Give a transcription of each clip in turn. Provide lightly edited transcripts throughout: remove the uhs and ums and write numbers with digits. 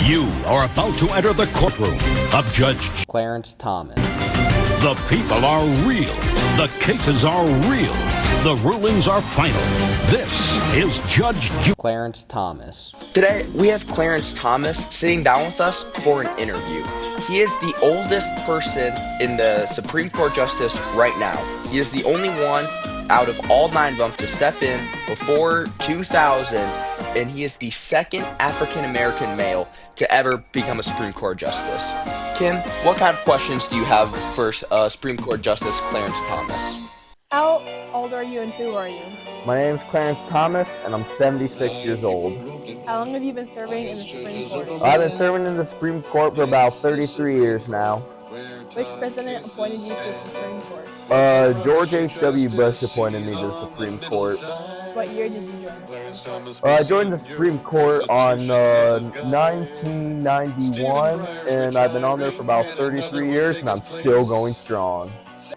You are about to enter the courtroom of Judge Clarence Thomas. The people are real. The cases are real. The rulings are final. This is Judge Clarence Thomas. Today, we have Clarence Thomas sitting down with us for an interview. He is the oldest person in the Supreme Court Justice right now. He is the only one out of all 9 of them to step in before 2000, and he is the second African-American male to ever become a Supreme Court Justice. Kim, what kind of questions do you have for Supreme Court Justice Clarence Thomas? How old are you and who are you? My name is Clarence Thomas, and I'm 76 years old. How long have you been serving in the Supreme Court? I've been serving in the Supreme Court for about 33 years now. Which president appointed you to the Supreme Court? George H.W. Bush appointed me to the Supreme Court. What year did you join? I joined the Supreme Court on 1991, and I've been on there for about 33 years, and I'm still going strong.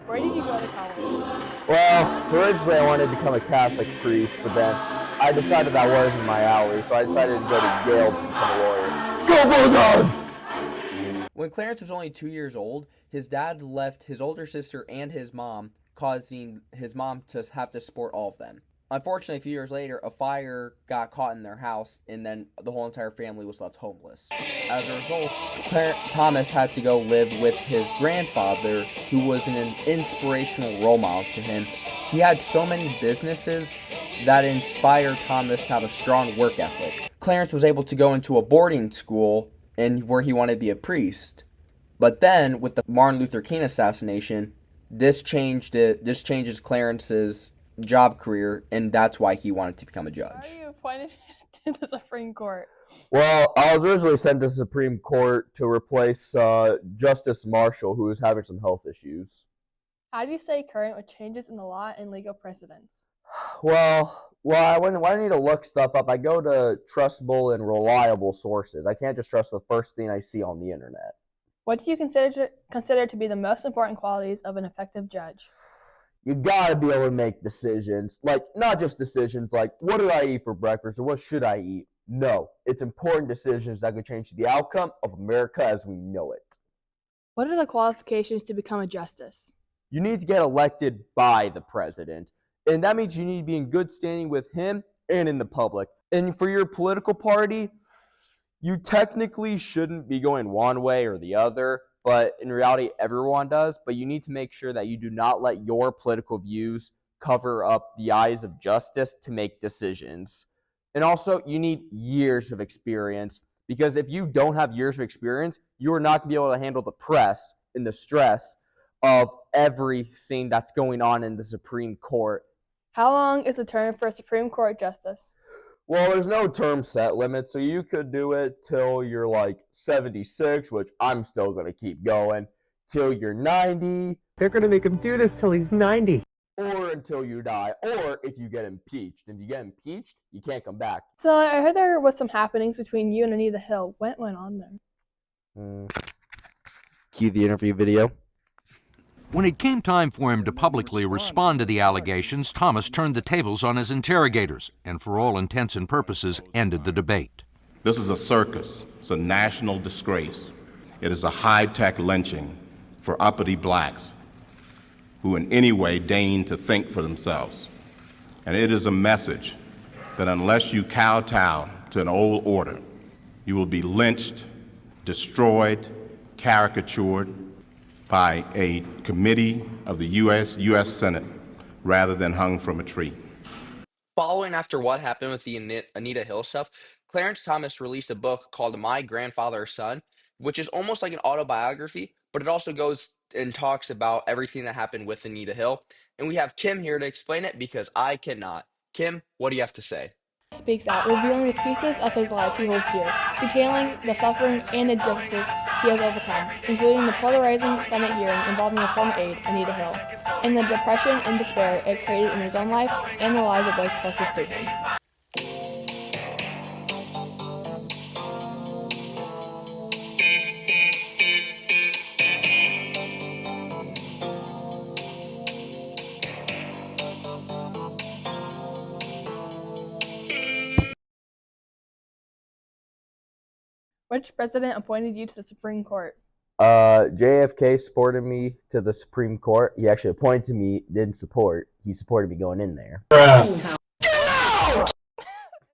Where did you go to college? Well, originally I wanted to become a Catholic priest, but then I decided that wasn't my alley, so I decided to go to Yale to become a lawyer. Go Bulldogs! When Clarence was only 2 years old, his dad left his older sister and his mom, causing his mom to have to support all of them. Unfortunately, a few years later, a fire got caught in their house, and then the whole entire family was left homeless. As a result, Thomas had to go live with his grandfather, who was an inspirational role model to him. He had so many businesses that inspired Thomas to have a strong work ethic. Clarence was able to go into a boarding school and where he wanted to be a priest. But then, with the Martin Luther King assassination, this changes Clarence's job career, and that's why he wanted to become a judge. Why are you appointed to the Supreme Court? Well, I was originally sent to the Supreme Court to replace Justice Marshall, who was having some health issues. How do you stay current with changes in the law and legal precedents? Well, when I need to look stuff up, I go to trustable and reliable sources. I can't just trust the first thing I see on the internet. What do you consider to be the most important qualities of an effective judge? You gotta be able to make decisions. Like, not just decisions like, what did I eat for breakfast or what should I eat? No, it's important decisions that could change the outcome of America as we know it. What are the qualifications to become a justice? You need to get elected by the president. And that means you need to be in good standing with him and in the public. And for your political party, you technically shouldn't be going one way or the other, but in reality, everyone does. But you need to make sure that you do not let your political views cover up the eyes of justice to make decisions. And also, you need years of experience, because if you don't have years of experience, you are not going to be able to handle the press and the stress of everything that's going on in the Supreme Court. How long is the term for a Supreme Court justice? Well, there's no term set limit, so you could do it till you're like 76, which I'm still going to keep going, till you're 90. They're going to make him do this till he's 90. Or until you die, or if you get impeached. If you get impeached, you can't come back. So I heard there was some happenings between you and Anita Hill. What went on there? Cue the interview video. When it came time for him to publicly respond to the allegations, Thomas turned the tables on his interrogators and, for all intents and purposes, ended the debate. This is a circus. It's a national disgrace. It is a high-tech lynching for uppity blacks who in any way deign to think for themselves. And it is a message that unless you kowtow to an old order, you will be lynched, destroyed, caricatured by a committee of the U.S. Senate rather than hung from a tree. Following after what happened with the Anita Hill stuff, Clarence Thomas released a book called My Grandfather's Son, which is almost like an autobiography, but it also goes and talks about everything that happened with Anita Hill. And we have Kim here to explain it because I cannot. Kim, what do you have to say? Speaks out, revealing the pieces of his life he holds dear, detailing the suffering and injustices he has overcome, including the polarizing Senate hearing involving a former aide, Anita Hill, and the depression and despair it created in his own life and the lives of those closest to him. Which president appointed you to the Supreme Court? JFK supported me to the Supreme Court. He actually appointed me, didn't support. He supported me going in there.